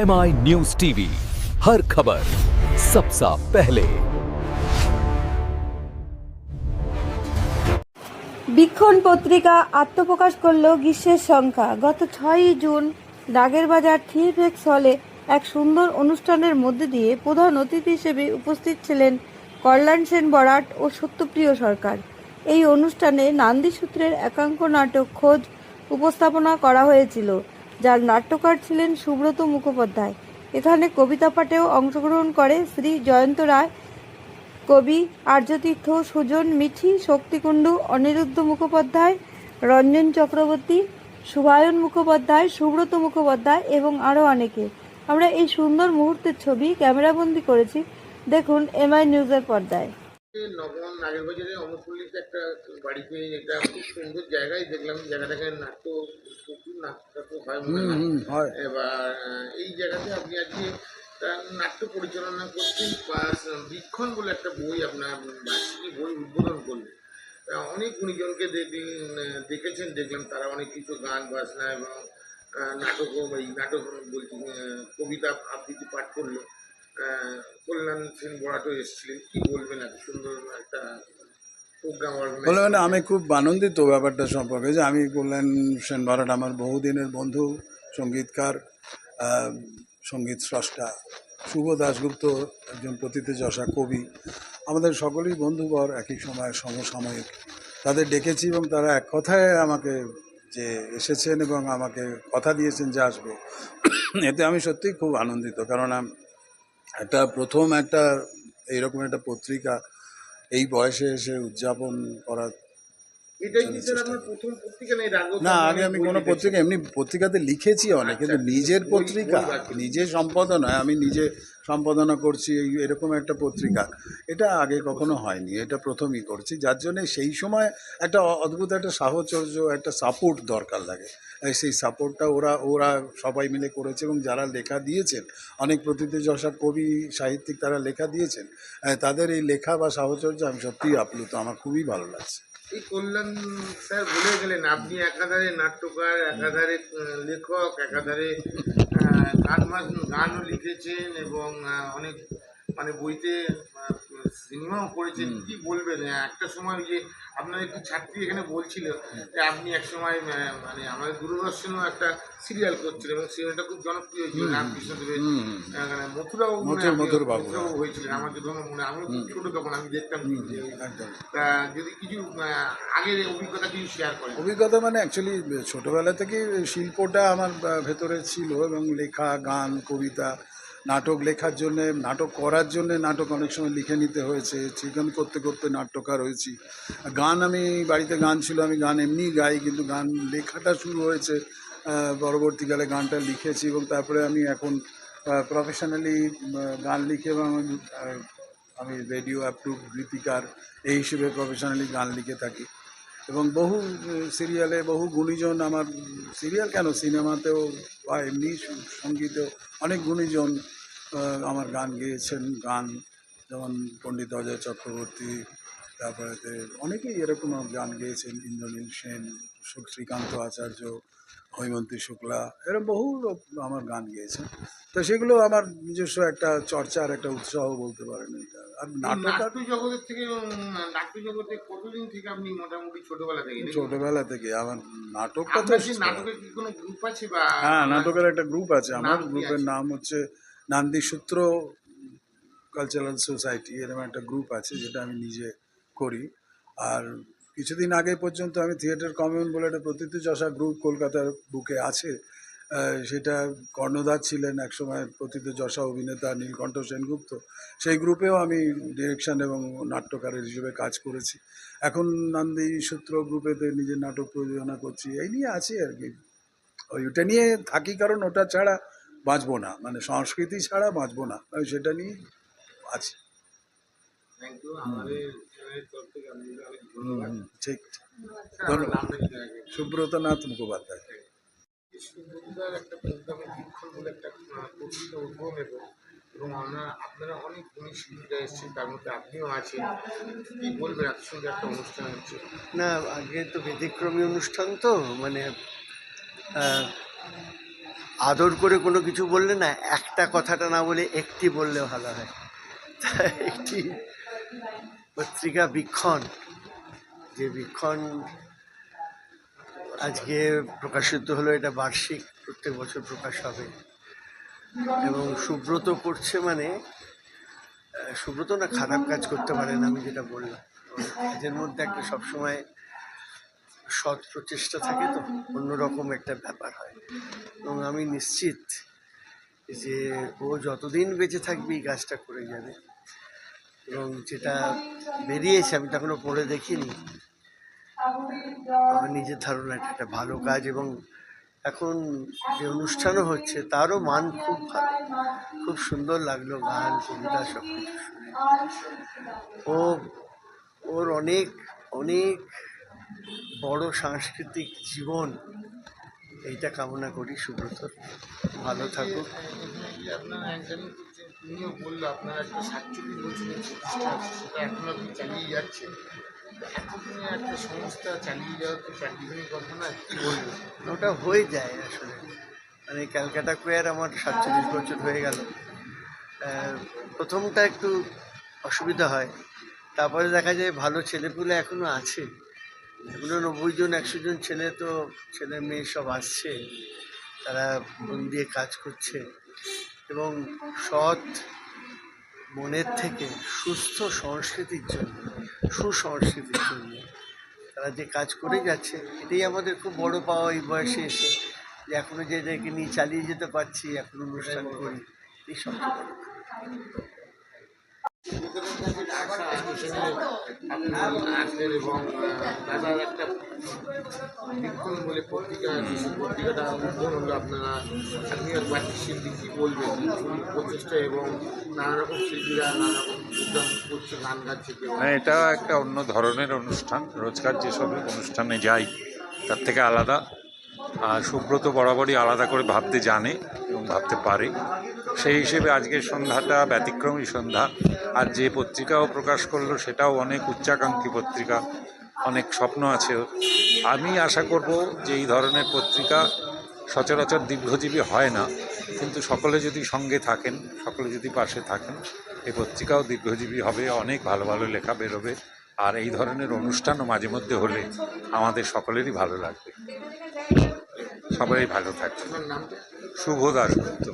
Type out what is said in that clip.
MI news TV, हर खबर सबसे पहले। বীক্ষণ পত্রিকা আত্মপ্রকাশ করল গ্রীষ্মের সংখ্যা। গত 6ই জুন ডাগের বাজার থিয়েফেক্স হলে এক সুন্দর অনুষ্ঠানের মধ্যে দিয়ে প্রধান অতিথি হিসেবে উপস্থিত ছিলেন কল্যাণ সেন বরাট ও সত্যপ্রিয় সরকার। এই অনুষ্ঠানে নান্দি সূত্রের একাঙ্ক নাটক খোঁজ উপস্থাপনা করা হয়েছিল, যার নাট্যকার ছিলেন সুব্রত মুখোপাধ্যায়। এখানে কবিতা পাঠেও অংশগ্রহণ করে শ্রী জয়ন্ত রায়, কবি আর্যতীর্থ, সুজন মিঠি, শক্তিকুণ্ডু, অনিরুদ্ধ মুখোপাধ্যায়, রঞ্জন চক্রবর্তী, শুভায়ন মুখোপাধ্যায়, সুব্রত মুখোপাধ্যায় এবং আরও অনেকে। আমরা এই সুন্দর মুহূর্তের ছবি ক্যামেরাবন্দি করেছি, দেখুন MI নিউজের পর্দায়। নবম নাগের বাজারে অমরপল্লীতে একটা বাড়িতে, এটা খুব সুন্দর জায়গায় দেখলাম। জায়গাটাকে প্রচুর নাট্য হয়। এবার এই জায়গাতে আপনি আজকে নাট্য পরিচালনা করছেন, প্লাস বীক্ষণ বলে একটা বই, আপনার বার্ষিকী বই উদ্বোধন করলেন। অনেক গুণীজনকে দেখেছেন, দেখলাম তারা অনেক কিছু গান বাজনা এবং নাটক বলছি, কবিতা আবৃত্তি পাঠ করলো। কল্যাণ সেন বরাটও এসেছিলেন। কি বলবেন এত সুন্দর একটা প্রোগ্রাম বলবেন? আমি খুব আনন্দিত ব্যাপারটা সম্পর্কে, যে আমি কল্যাণ সেন বরাট আমার বহুদিনের বন্ধু, সঙ্গীতকার, সঙ্গীত স্রষ্টা। শুভ দাশগুপ্ত একজন প্রথিতযশা কবি। আমাদের সকলেই বন্ধুবর, একই সময় সমসাময়িক। তাদের ডেকেছি এবং তারা এক কথায় আমাকে যে এসেছেন এবং আমাকে কথা দিয়েছেন যে আসবো, এতে আমি সত্যিই খুব আনন্দিত। কেননা প্রথম এইরকম একটা পত্রিকা এই বয়সে এসে উদযাপন করা। না, আগে আমি কোনো পত্রিকা, এমনি পত্রিকাতে লিখেছি অনেক, কিন্তু নিজের পত্রিকা, নিজে সম্পাদনা, আমি নিজে সম্পাদনা করছি এরকম একটা পত্রিকা, এটা আগে কখনো হয়নি। এটা প্রথমই করছি, যার জন্যে সেই সময় একটা অদ্ভুত একটা সাহচর্য, একটা সাপোর্ট দরকার লাগে। সেই সাপোর্টটা ওরা সবাই মিলে করেছে এবং যারা লেখা দিয়েছেন, অনেক প্রথিতযশা কবি সাহিত্যিক, তারা লেখা দিয়েছেন, তাদের এই লেখা বা সাহচর্য আমি সত্যিই আপ্লুত। আমার খুবই ভালো লাগছে। এই কল্যাণ স্যার বলে গেলেন, আপনি একাধারে নাট্যকার, একাধারে লেখক, একাধারে গানও লিখেছেন এবং অনেক বইতে সিনেমাও করেছেন। কি বলবেন? একটা সময় যে আপনার একটি ছাত্রী এখানে বলছিল যে আপনি এক সময় আমাদের দূরদর্শনেও একটা সিরিয়াল করছিলেন এবং সিরিয়ালটা খুব জনপ্রিয় হয়েছিল, রামকৃষ্ণ দেবের মথুরাবাবু হয়েছিলেন। আমার যখন মনে, আমি খুব ছোট তখন, আমি দেখতাম। তা যদি কিছু আগের অভিজ্ঞতা কিছু শেয়ার করেন। অভিজ্ঞতা অ্যাকচুয়ালি ছোটোবেলা থেকে শিল্পটা আমার ভেতরে ছিল এবং লেখা, গান, কবিতা, নাটক লেখার জন্যে, নাটক করার জন্যে নাটক অনেক সময় লিখে নিতে হয়েছে। সেখানে করতে করতে নাট্যকার হয়েছি। গান, আমি বাড়িতে গান ছিল, আমি গান এমনি গাই, কিন্তু গান লেখাটা শুরু হয়েছে পরবর্তীকালে। গানটা লিখেছি এবং তারপরে আমি এখন প্রফেশনালি গান লিখে এবং আমি রেডিও অ্যাপ্রুভ গীতিকার এই হিসেবে প্রফেশনালি গান লিখে থাকি। এবং বহু সিরিয়ালে বহু গুণীজন, আমার সিরিয়াল কেন, সিনেমাতেও বা এমনি সঙ্গীতেও অনেক গুণীজন আমার গান গেয়েছেন। গান যেমন পণ্ডিত অজয় চক্রবর্তী, তারপরে অনেকেই এরকম গান গেয়েছেন, ইন্দ্রনীল সেন, শ্রীকান্ত আচার্য, হৈমন্তী শুক্লা, এরকম বহু লোক আমার গান গেয়েছেন। তো সেগুলো আমার নিজস্ব একটা চর্চার একটা উৎসাহ বলতে পারেন। আর নাট্য জগতের থেকে, নাট্য জগতে কতদিন থেকে আপনি মোটামুটি ছোটবেলা থেকে আমার নাটকটা, নাটকের কি কোনো গ্রুপ আছে? বা হ্যাঁ, নাটকের একটা গ্রুপ আছে আমার। গ্রুপের নাম হচ্ছে নান্দি সূত্র কালচারাল সোসাইটি। এরকম একটা গ্রুপ আছে যেটা আমি নিজে করি। আর কিছুদিন আগে পর্যন্ত আমি থিয়েটার কমিউন বলে একটা প্রথিতযশা গ্রুপ কলকাতার বুকে আছে, সেটা কর্ণধার ছিলেন একসময় প্রথিতযশা অভিনেতা নীলকণ্ঠ সেনগুপ্ত। সেই গ্রুপেও আমি ডিরেকশন এবং নাট্যকারের হিসেবে কাজ করেছি। এখন নান্দি সূত্র গ্রুপেতে নিজের নাটক প্রযোজনা করছি। এই নিয়ে আছি আর কি। ওইটা নিয়ে থাকি, কারণ ওটা ছাড়া বাঁচবো না, সংস্কৃতি ছাড়া বাঁচবো না, আমি সেটা নিয়ে আছি। ঠিক, ধন্যবাদ। সুব্রত নাথ মুখোপাধ্যায়। একটা প্রোগ্রামে বীক্ষণ বলে একটা পত্রিকা উদ্বোধন এবং আপনারা অনেক গুণী শিল্পীরা এসেছেন, তার মধ্যে আপনিও আছেন। কি বলবেন, এত সুন্দর একটা অনুষ্ঠান হচ্ছে? না, আগে তো ব্যতিক্রমী অনুষ্ঠান, তো আদর করে কোনো কিছু বললে না, একটা কথাটা না বলে একটি বললে ভালো হয়। তাই একটি পত্রিকা বীক্ষণ, যে বীক্ষণ আজকে প্রকাশিত হলো, এটা বার্ষিক, প্রত্যেক বছর প্রকাশ হবে। এবং সুব্রত করছে মানে, সুব্রত না খারাপ কাজ করতে পারে না, আমি যেটা বললাম, কাজের মধ্যে একটা সবসময় সৎ প্রচেষ্টা থাকে, তো অন্যরকম একটা ব্যাপার হয়। এবং আমি নিশ্চিত যে ও যতদিন বেঁচে থাকবে এই কাজটা করে যাবে। এবং যেটা বেরিয়েছে আমি তো এখনো পড়ে দেখিনি, আমার নিজের ধারণা এটা একটা ভালো কাজ। এবং এখন যে অনুষ্ঠানও হচ্ছে তারও মান খুব ভালো, খুব সুন্দর লাগলো, গান কবিতা সব কিছু শুনে। ওর অনেক অনেক বড় সাংস্কৃতিক জীবন, এইটা কামনা করি। সুব্রতর ভালো থাকুক। আপনার একজন তুমিও বললো আপনার একটা 47 বছরের প্রতিষ্ঠা, সেটা এখন আপনি চালিয়ে যাচ্ছেন। এতদিনে একটা সংস্থা চালিয়ে যাওয়া তো চারদিনের কথা না, কী বলবেন? ওটা হয়ে যায় আসলে, মানে ক্যালকাটা কোয়ার আমার 47 বছর হয়ে গেল। প্রথমটা একটু অসুবিধা হয়, তারপরে দেখা যায় ভালো ছেলেপুলে এখনো আছে। এগুলো 90 জন 100 জন ছেলে, তো ছেলে মেয়ে সব আসছে, তারা মন দিয়ে কাজ করছে এবং সৎ মনের থেকে সুস্থ সংস্কৃতির জন্য, সুসংস্কৃতির জন্য তারা যে কাজ করে যাচ্ছে, এটাই আমাদের খুব বড় পাওয়া এই বয়সে এসে, যে এখনো যে এদেরকে নিয়ে চালিয়ে যেতে পারছি, এখন অনুষ্ঠান করি, এই সবচেয়ে বড়। আপনি আসলেন এবং দাদার একটা বিজ্ঞান বলে পত্রিকা আছে, সেই পত্রিকাটা উদ্বোধন হলো। আপনারা আত্মীয় বাড়ির শিল্পী কী বলবেন, প্রচেষ্টা এবং নানা রকম শিল্পীরা নানা রকম উদ্যম করছে, গান গাচ্ছে। হ্যাঁ, এটা একটা অন্য ধরনের অনুষ্ঠান। রোজকার যেসব অনুষ্ঠানে যাই তার থেকে আলাদা। আর সুব্রত বরাবরই আলাদা করে ভাবতে জানে এবং ভাবতে পারে, সেই হিসেবে আজকের সন্ধ্যাটা ব্যতিক্রমী সন্ধ্যা। আর যে পত্রিকাও প্রকাশ করলো সেটাও অনেক উচ্চাকাঙ্ক্ষী পত্রিকা, অনেক স্বপ্ন আছে ওর। আমি আশা করব যে এই ধরনের পত্রিকা সচরাচর দীর্ঘজীবী হয় না, কিন্তু সকলে যদি সঙ্গে থাকেন, সকলে যদি পাশে থাকেন, এই পত্রিকাও দীর্ঘজীবী হবে, অনেক ভালো ভালো লেখা বেরোবে। আর এই ধরনের অনুষ্ঠানও মাঝে মধ্যে হলে আমাদের সকলেরই ভালো লাগবে। সবাই ভালো থাকবে। শুভ দাশগুপ্ত।